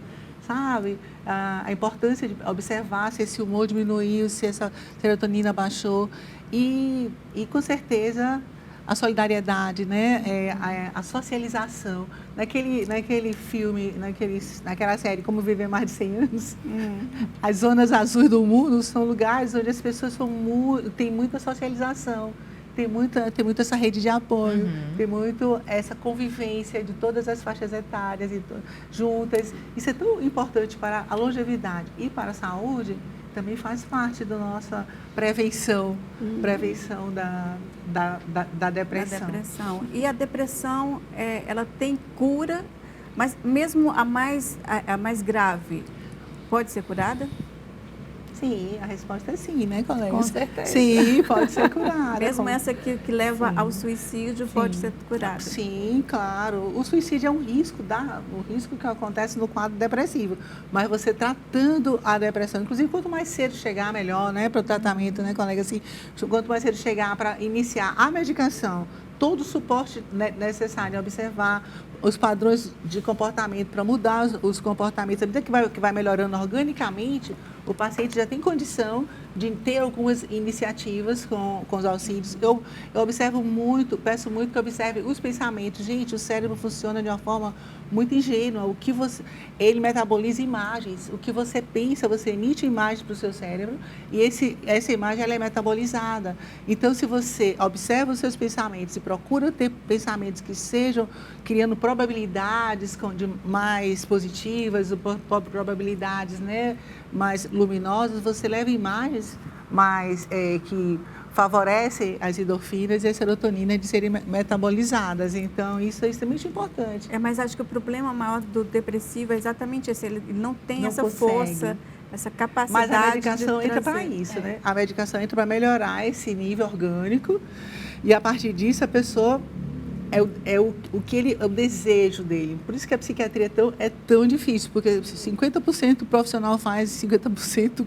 sabe? A importância de observar se esse humor diminuiu, se essa serotonina baixou, e com certeza a solidariedade, né? A socialização. Naquele filme, naquela série Como Viver Mais de 100 Anos, as zonas azuis do mundo são lugares onde as pessoas têm muita socialização, tem muito essa rede de apoio, tem muito essa convivência de todas as faixas etárias juntas. Isso é tão importante para a longevidade e para a saúde. Também faz parte da nossa prevenção da depressão. E a depressão, ela tem cura, mas mesmo a mais grave, pode ser curada? Sim, a resposta é sim, né, colegas? Com certeza. Sim, pode ser curada. Mesmo essa que leva ao suicídio pode ser curada. Sim, claro. O suicídio é um risco, o risco que acontece no quadro depressivo. Mas você tratando a depressão, inclusive quanto mais cedo chegar, melhor, né, para o tratamento, né, colega? Assim, quanto mais cedo chegar para iniciar a medicação, todo o suporte necessário, observar os padrões de comportamento, para mudar os comportamentos, à medida que vai melhorando organicamente, o paciente já tem condição de ter algumas iniciativas com os auxílios. Eu observo muito, peço muito que observe os pensamentos. Gente, o cérebro funciona de uma forma muito ingênua. Ele metaboliza imagens. O que você pensa, você emite imagens para o seu cérebro e essa imagem ela é metabolizada. Então, se você observa os seus pensamentos e procura ter pensamentos que sejam criando probabilidades mais positivas, probabilidades, né, mais luminosas, você leva imagens mais que favorecem as endorfinas e a serotonina de serem metabolizadas. Então, isso é extremamente importante. Mas acho que o problema maior do depressivo é exatamente esse, ele não tem Não essa consegue. força, essa capacidade. Mas a medicação entra para isso, né? A medicação entra para melhorar esse nível orgânico e, a partir disso, a pessoa o desejo dele. Por isso que a psiquiatria é tão difícil, porque 50% o profissional faz, 50%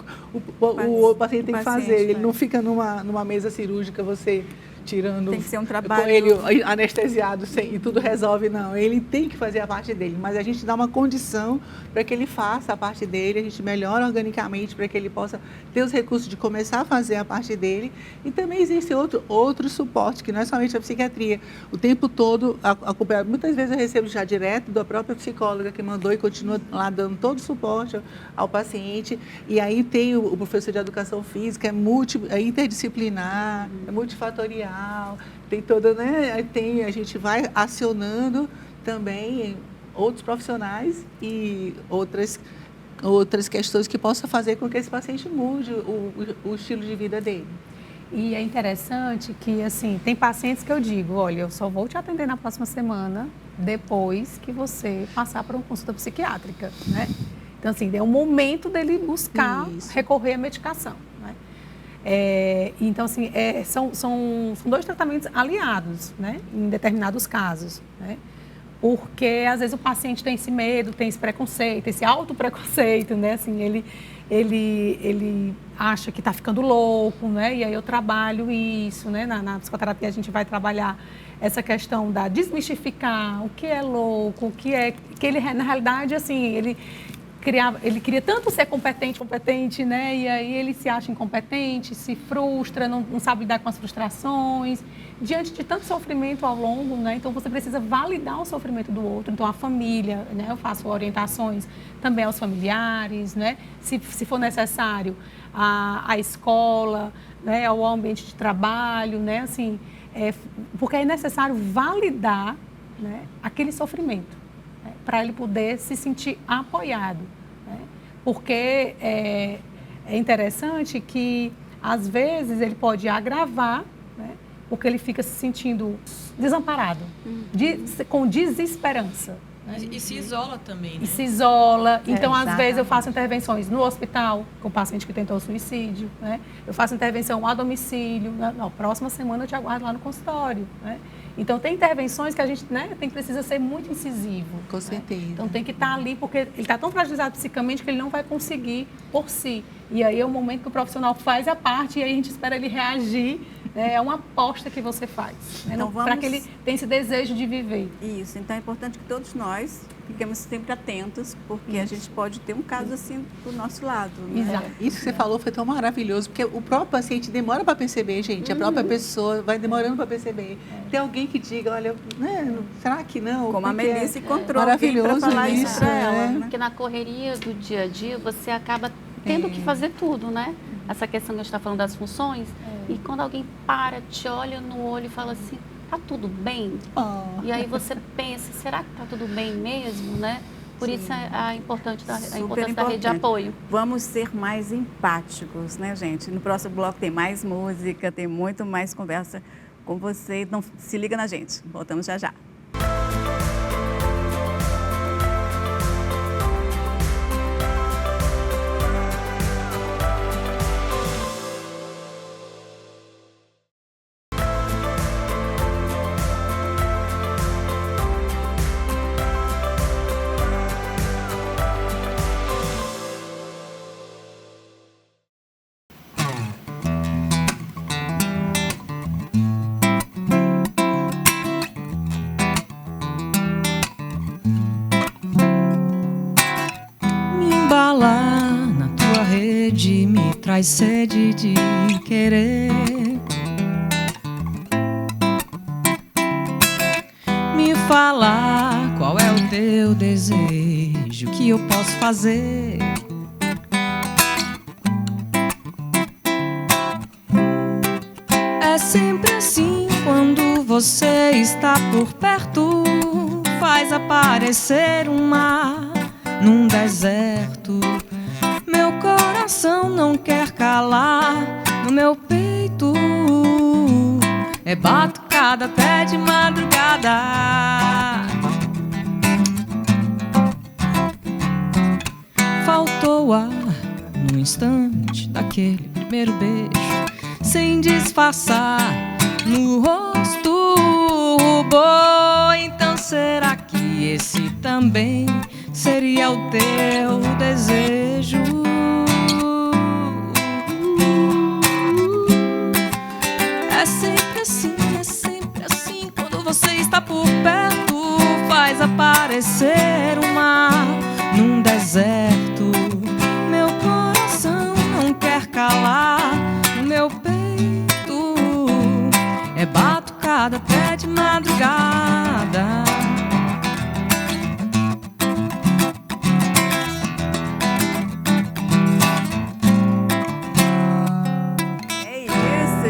o paciente tem que fazer. Ele não fica numa mesa cirúrgica, você tirando... Tem que ser um trabalho... Com ele anestesiado e tudo resolve, não. Ele tem que fazer a parte dele, mas a gente dá uma condição para que ele faça a parte dele, a gente melhora organicamente para que ele possa ter os recursos de começar a fazer a parte dele. E também existe outro suporte, que não é somente a psiquiatria. O tempo todo acompanhado. Muitas vezes eu recebo já direto da própria psicóloga que mandou e continua lá dando todo o suporte ao paciente. E aí tem o professor de educação física, é interdisciplinar, é multifatorial. Tem toda, né? A gente vai acionando também outros profissionais e outras questões que possam fazer com que esse paciente mude o estilo de vida dele. E é interessante que, assim, tem pacientes que eu digo, olha, eu só vou te atender na próxima semana depois que você passar por uma consulta psiquiátrica, né? Então, assim, é o momento dele buscar recorrer à medicação, né? Então, assim, são dois tratamentos aliados, né, em determinados casos, né, porque às vezes o paciente tem esse medo, tem esse preconceito, esse autopreconceito, né, assim, ele acha que está ficando louco, né, e aí eu trabalho isso, né, na psicoterapia a gente vai trabalhar essa questão da desmistificar o que é louco, o que é, que ele, na realidade, assim, ele queria tanto ser competente, né? E aí ele se acha incompetente, se frustra, não sabe lidar com as frustrações, diante de tanto sofrimento ao longo, né? Então você precisa validar o sofrimento do outro. Então a família, né? Eu faço orientações também aos familiares, né? Se for necessário, a escola, né? Ao ambiente de trabalho, né? Assim, porque é necessário validar, né? Aquele sofrimento, né? Para ele poder se sentir apoiado. Porque é interessante que, às vezes, ele pode agravar, né, porque ele fica se sentindo desamparado, com desesperança. Né? E se isola também, né? E se isola. Então, às exatamente. vezes, eu faço intervenções no hospital, com o paciente que tentou suicídio, né? Eu faço intervenção a domicílio. Na próxima semana eu te aguardo lá no consultório, né? Então, tem intervenções que a gente, né, precisa ser muito incisivo. Com certeza. Né? Então, tem que estar ali, porque ele está tão fragilizado psicamente que ele não vai conseguir por si. E aí é o momento que o profissional faz a parte e aí a gente espera ele reagir. Né? É uma aposta que você faz, né? Então, Para que ele tenha esse desejo de viver. Isso, então é importante que todos nós fiquemos sempre atentos, porque a gente pode ter um caso assim do nosso lado. Né? Exato. Isso que você falou foi tão maravilhoso, porque o próprio paciente demora para perceber, gente. A própria pessoa vai demorando para perceber. Tem alguém que diga, olha, né, será que não? Como a Porque Melissa encontrou maravilhoso para falar isso isso, para ela. Né? Porque na correria do dia a dia você acaba tendo que fazer tudo, né? Essa questão que a gente está falando das funções. E quando alguém te olha no olho e fala assim, tá tudo bem? Oh. E aí você pensa, será que tá tudo bem mesmo, né? Por isso a importância da rede de apoio. Vamos ser mais empáticos, né, gente? No próximo bloco tem mais música, tem muito mais conversa com você. Então, se liga na gente. Voltamos já já. faz sede de querer. Me fala qual é o teu desejo, que eu posso fazer. É sempre assim quando você está por perto, faz aparecer um mar num deserto. Meu coração não quer calar no meu peito, é batucada até de madrugada. Faltou ar no instante daquele primeiro beijo, sem disfarçar no rosto rubor. Então será que esse também seria o teu desejo? É sempre assim quando você está por perto, faz aparecer um mar num deserto. Meu coração não quer calar no meu peito, é batucada até de madrugada.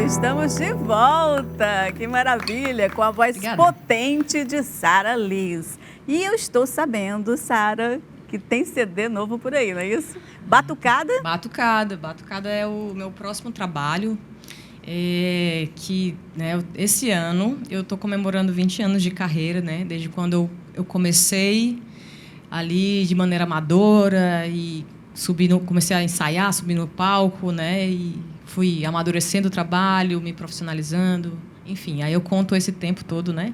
Estamos de volta, que maravilha, com a voz potente de Sara Liz. E eu estou sabendo, Sara, que tem CD novo por aí, não é isso? Batucada? Batucada é o meu próximo trabalho, que, né, esse ano eu estou comemorando 20 anos de carreira, né, desde quando eu comecei ali de maneira amadora e comecei a ensaiar, subir no palco, né, e fui amadurecendo o trabalho, me profissionalizando, enfim, aí eu conto esse tempo todo, né,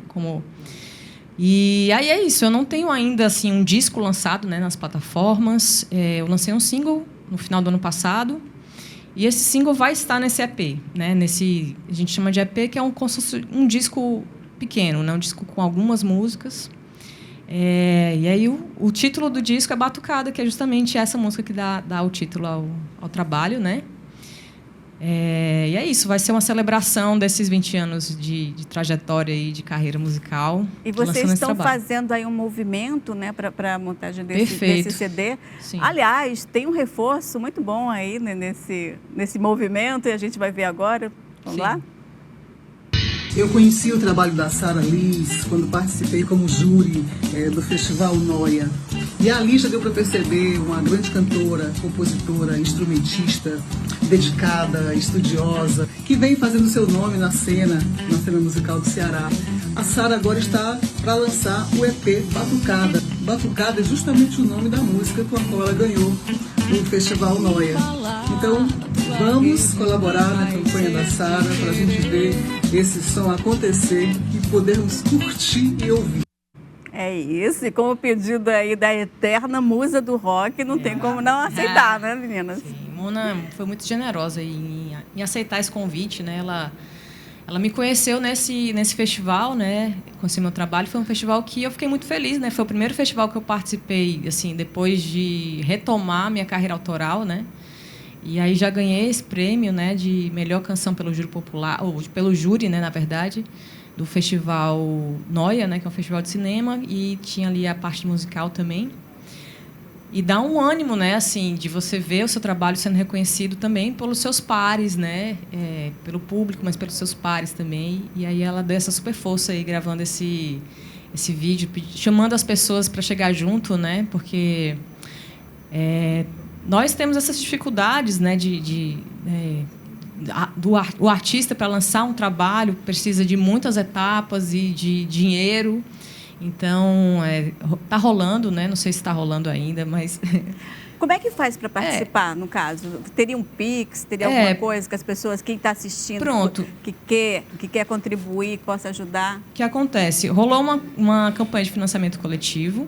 E aí é isso, eu não tenho ainda assim um disco lançado, né, nas plataformas. Eu lancei um single no final do ano passado e esse single vai estar nesse EP, né, a gente chama de EP, que é um disco pequeno, né, um disco com algumas músicas. E aí o título do disco é Batucada, que é justamente essa música que dá o título ao trabalho, né? E é isso, vai ser uma celebração desses 20 anos de trajetória e de carreira musical. E vocês estão fazendo aí um movimento, né, para a montagem desse CD. Sim. Aliás, tem um reforço muito bom aí, né, nesse movimento, e a gente vai ver agora. Vamos lá? Eu conheci o trabalho da Sara Liz quando participei como júri do Festival Noia. E ali já deu para perceber uma grande cantora, compositora, instrumentista, dedicada, estudiosa, que vem fazendo seu nome na cena musical do Ceará. A Sara agora está para lançar o EP Batucada. Batucada é justamente o nome da música com a qual ela ganhou o Festival Noia. Então, vamos colaborar na campanha da Sara para a gente ver esse som acontecer e podermos curtir e ouvir. É isso, e como pedido aí da eterna musa do rock, não tem como não aceitar, né, meninas? Sim, Mona foi muito generosa em aceitar esse convite, né? Ela me conheceu nesse festival, né? Conheci meu trabalho, foi um festival que eu fiquei muito feliz, né? Foi o primeiro festival que eu participei, assim, depois de retomar minha carreira autoral, né? E aí já ganhei esse prêmio, né, de melhor canção pelo júri popular, ou pelo júri, né, na verdade, do Festival Noia, né, que é um festival de cinema, e tinha ali a parte musical também. E dá um ânimo, né, assim, de você ver o seu trabalho sendo reconhecido também pelos seus pares, né, pelo público, mas pelos seus pares também. E aí ela deu essa super força aí gravando esse vídeo, chamando as pessoas para chegar junto, né, porque nós temos essas dificuldades, né, o artista, para lançar um trabalho, precisa de muitas etapas e de dinheiro. Então, está rolando, né? Não sei se está rolando ainda, mas... Como é que faz para participar, no caso? Teria um Pix? Teria alguma coisa que as pessoas, quem está assistindo, pronto, que quer contribuir, possa ajudar? O que acontece? Rolou uma campanha de financiamento coletivo,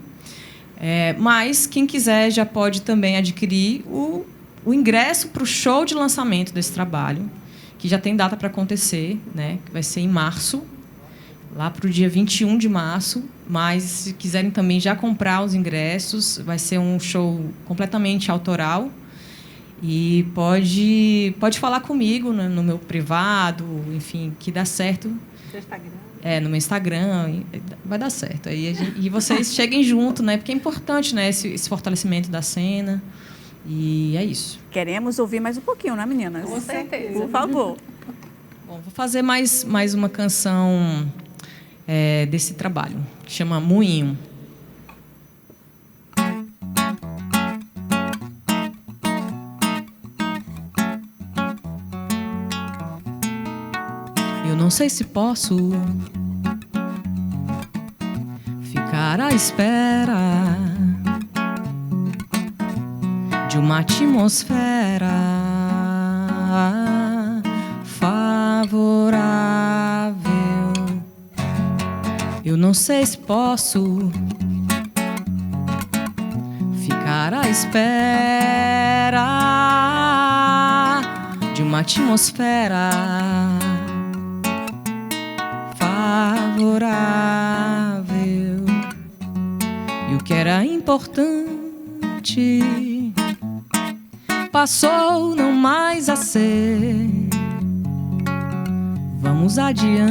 mas quem quiser já pode também adquirir o ingresso para o show de lançamento desse trabalho, que já tem data para acontecer, né? Que vai ser em março, lá para o dia 21 de março. Mas, se quiserem também já comprar os ingressos, vai ser um show completamente autoral. E pode falar comigo no meu privado, enfim, que dá certo. Seu Instagram? No meu Instagram, vai dar certo. E vocês cheguem junto, né? Porque é importante, né, esse fortalecimento da cena. E é isso. Queremos ouvir mais um pouquinho, né, meninas? Com certeza. Por favor. Bom, vou fazer mais uma canção desse trabalho, que chama Moinho. Eu não sei se posso ficar à espera de uma atmosfera favorável. Eu não sei se posso ficar à espera de uma atmosfera favorável. E o que era importante passou não mais a ser. Vamos adiante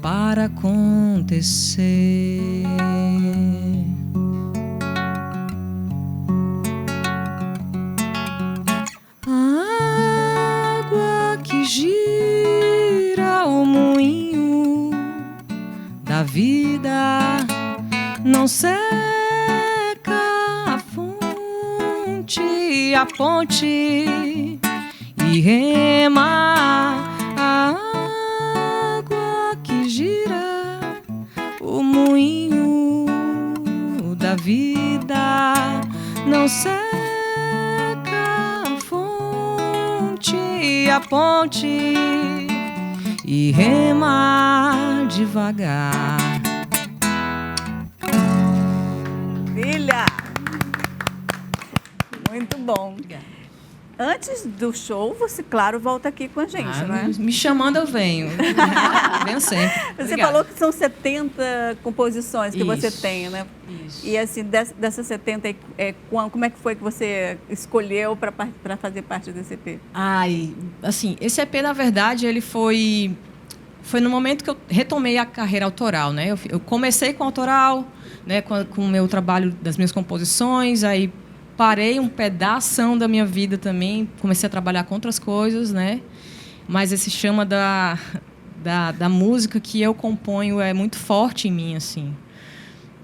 para acontecer. A água que gira o moinho da vida não seca a fonte, a ponte e rema. A água que gira o moinho da vida não seca a fonte, a ponte e rema devagar. Filha! Muito bom. Obrigada. Antes do show, você, claro, volta aqui com a gente, né? Me chamando, eu venho. Venho sempre. Você Obrigada. falou que são 70 composições que você Isso. tem, né? Isso. E assim, dessas 70, como é que foi que você escolheu para fazer parte desse EP? Ai, assim, esse EP, na verdade, ele foi no momento que eu retomei a carreira autoral, né? Eu comecei com autoral, né, com o meu trabalho das minhas composições, aí parei um pedaço da minha vida também, comecei a trabalhar com outras coisas, né? Mas esse chama da música que eu componho é muito forte em mim, assim.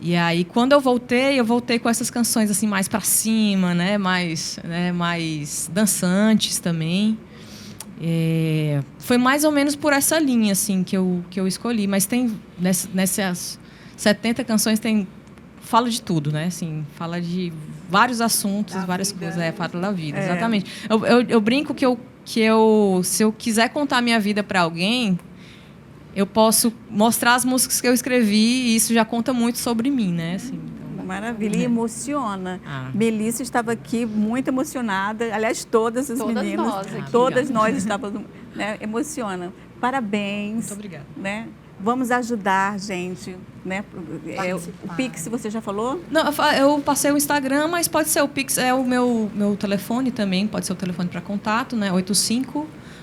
E aí, quando eu voltei com essas canções assim mais para cima, né? Mais dançantes também. Foi mais ou menos por essa linha assim que eu escolhi. Mas tem nessas 70 canções fala de tudo, né? Assim, fala de vários assuntos, várias coisas. Fala da vida, exatamente. Eu brinco que se eu quiser contar a minha vida para alguém, eu posso mostrar as músicas que eu escrevi e isso já conta muito sobre mim, né? Assim, então, maravilha, e emociona. Melissa estava aqui muito emocionada, aliás, todas as meninas, todas nós estávamos, né? Emociona. Parabéns. Muito obrigada. Né? Vamos ajudar, gente, né? O Pix, você já falou? Não, eu passei o Instagram, mas pode ser o Pix, é o meu telefone também, pode ser o telefone para contato, né?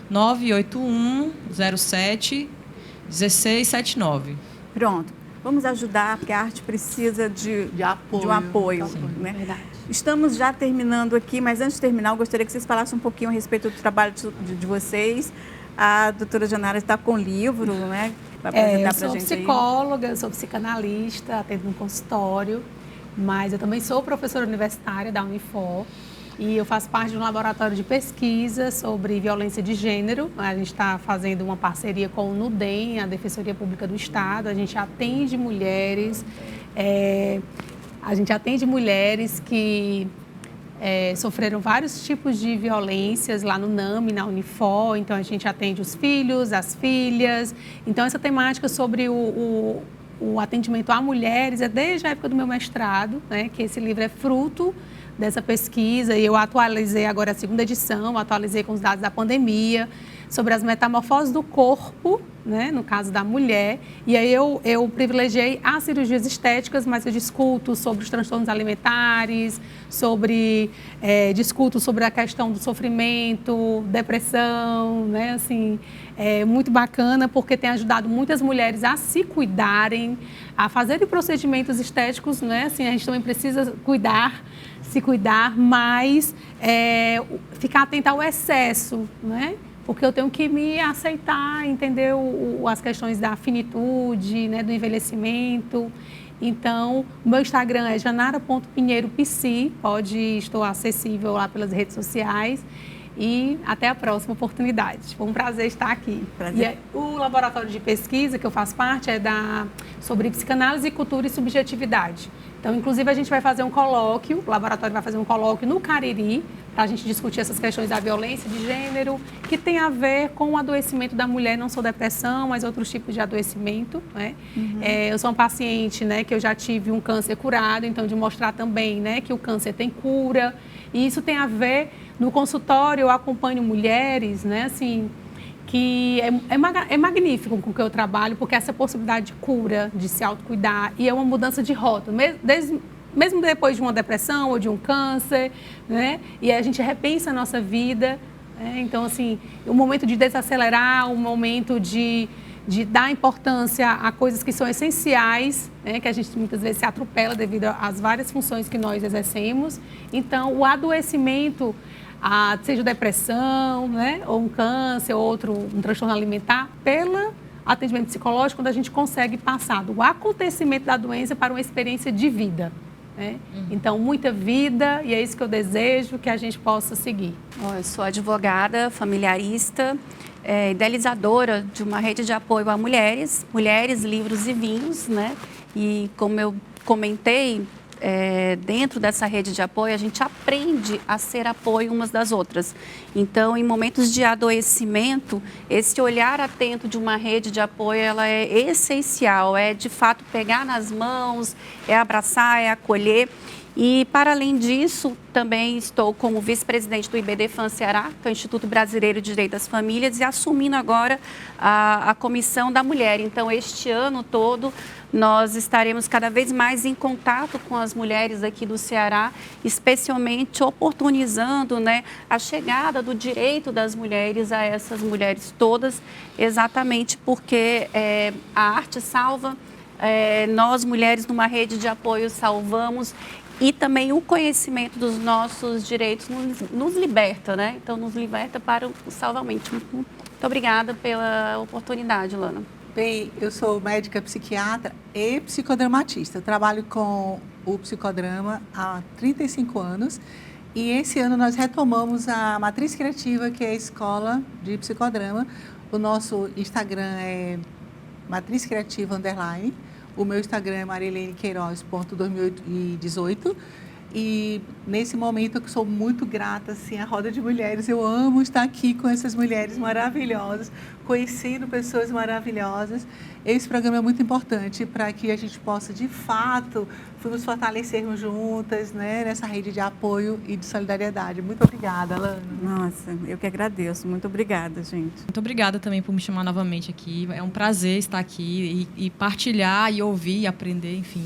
85-981-07-1679. Pronto. Vamos ajudar, porque a arte precisa de um apoio. Né? Verdade. Estamos já terminando aqui, mas antes de terminar, eu gostaria que vocês falassem um pouquinho a respeito do trabalho de vocês. A doutora Janara está com livro, né? Vai apresentar para a gente. Eu sou psicóloga, sou psicanalista, atendo no consultório, mas eu também sou professora universitária da Unifor e eu faço parte de um laboratório de pesquisa sobre violência de gênero. A gente está fazendo uma parceria com o NUDEM, a Defensoria Pública do Estado. A gente atende mulheres, que sofreram vários tipos de violências lá no NAMI, na Unifor. Então, a gente atende os filhos, as filhas. Então, essa temática sobre o atendimento a mulheres é desde a época do meu mestrado, né, que esse livro é fruto dessa pesquisa. E eu atualizei agora a segunda edição, atualizei com os dados da pandemia. sobre as metamorfoses do corpo, né, no caso da mulher, e aí eu privilegiei as cirurgias estéticas, mas eu discuto sobre os transtornos alimentares, discuto sobre a questão do sofrimento, depressão, né, assim, é muito bacana porque tem ajudado muitas mulheres a se cuidarem, a fazerem procedimentos estéticos, né, assim, a gente também precisa se cuidar, mas ficar atenta ao excesso, né? Porque eu tenho que me aceitar, entender as questões da finitude, né, do envelhecimento. Então, o meu Instagram é janara.pinheiropsi, estou acessível lá pelas redes sociais. E até a próxima oportunidade. Foi um prazer estar aqui. Prazer. E o laboratório de pesquisa que eu faço parte é sobre psicanálise, cultura e subjetividade. Então, inclusive, a gente vai fazer um colóquio, o laboratório vai fazer um colóquio no Cariri, para a gente discutir essas questões da violência de gênero, que tem a ver com o adoecimento da mulher, não só depressão, mas outros tipos de adoecimento, né? Eu sou uma paciente, né, que eu já tive um câncer curado, então de mostrar também, né, que o câncer tem cura, e isso tem a ver, no consultório eu acompanho mulheres, né, assim, que é magnífico com o que eu trabalho, porque essa possibilidade de cura, de se autocuidar, e é uma mudança de rota, mesmo depois de uma depressão ou de um câncer, né? E a gente repensa a nossa vida, né? Então, assim, o momento de desacelerar, o momento de dar importância a coisas que são essenciais, né? Que a gente muitas vezes se atropela devido às várias funções que nós exercemos. Então, o adoecimento, seja depressão, né? Ou um câncer, ou um transtorno alimentar, pelo atendimento psicológico, quando a gente consegue passar do acontecimento da doença para uma experiência de vida. Né? Então, muita vida, e é isso que eu desejo que a gente possa seguir. Eu sou advogada, familiarista, idealizadora de uma rede de apoio a mulheres, livros e vinhos, né? E como eu comentei, dentro dessa rede de apoio, a gente aprende a ser apoio umas das outras. Então, em momentos de adoecimento, esse olhar atento de uma rede de apoio, ela é essencial, é de fato pegar nas mãos, é abraçar, é acolher. E, para além disso, também estou como vice-presidente do IBDFAM Ceará, que é o Instituto Brasileiro de Direito das Famílias, e assumindo agora a Comissão da Mulher. Então, este ano todo, nós estaremos cada vez mais em contato com as mulheres aqui do Ceará, especialmente oportunizando, né, a chegada do direito das mulheres a essas mulheres todas, exatamente porque a arte salva, nós mulheres numa rede de apoio salvamos, e também o conhecimento dos nossos direitos nos liberta, né? Então, nos liberta para o salvamento. Muito obrigada pela oportunidade, Lana. Bem, eu sou médica psiquiatra e psicodramatista. Eu trabalho com o psicodrama há 35 anos e esse ano nós retomamos a Matriz Criativa, que é a escola de psicodrama. O nosso Instagram é Matriz Criativa _. O meu Instagram é marilenequeiroz.2018 e nesse momento eu sou muito grata assim, à roda de mulheres. Eu amo estar aqui com essas mulheres maravilhosas, conhecendo pessoas maravilhosas. Esse programa é muito importante para que a gente possa, de fato, nos fortalecermos juntas, né, nessa rede de apoio e de solidariedade. Muito obrigada, Alana. Nossa, eu que agradeço. Muito obrigada, gente. Muito obrigada também por me chamar novamente aqui. É um prazer estar aqui e partilhar e ouvir e aprender, enfim,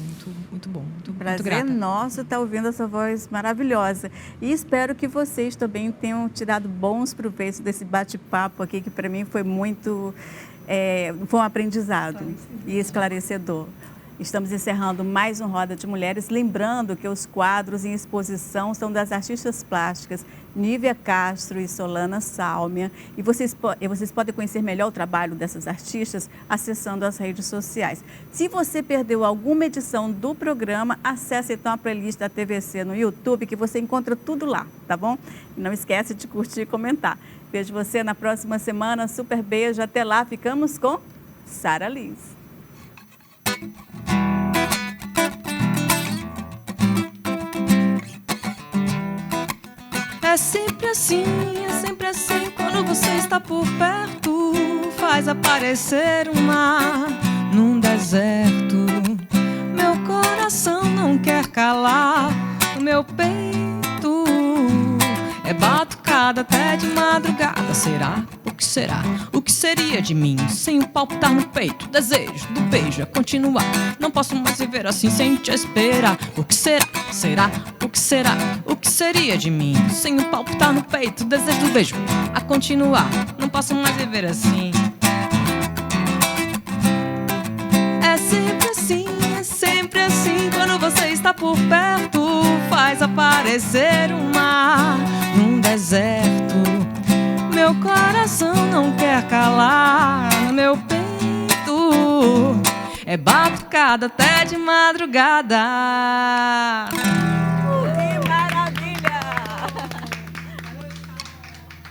muito bom. Muito prazer nosso estar ouvindo essa voz maravilhosa. E espero que vocês também tenham tirado bons proveitos desse bate-papo aqui, que para mim foi foi um aprendizado e esclarecedor. Estamos encerrando mais um Roda de Mulheres, lembrando que os quadros em exposição são das artistas plásticas Nívia Castro e Solana Sálmia. E vocês podem conhecer melhor o trabalho dessas artistas acessando as redes sociais. Se você perdeu alguma edição do programa, acesse então a playlist da TVC no YouTube, que você encontra tudo lá, tá bom? E não esquece de curtir e comentar. Vejo você na próxima semana. Super beijo. Até lá. Ficamos com Sara Liz. É sempre assim, quando você está por perto, faz aparecer um mar num deserto. Meu coração não quer calar o meu peito, é batucada até de madrugada. Será o que será? O que seria de mim sem o palpitar no peito? Desejo do beijo a continuar. Não posso mais viver assim sem te esperar. O que será? Será? O que será? O que seria de mim sem o palpitar no peito? Desejo do beijo a continuar. Não posso mais viver assim. É sempre assim. Quando você está por perto, faz aparecer um mar num deserto. Meu coração não quer calar no meu peito. É batucada até de madrugada.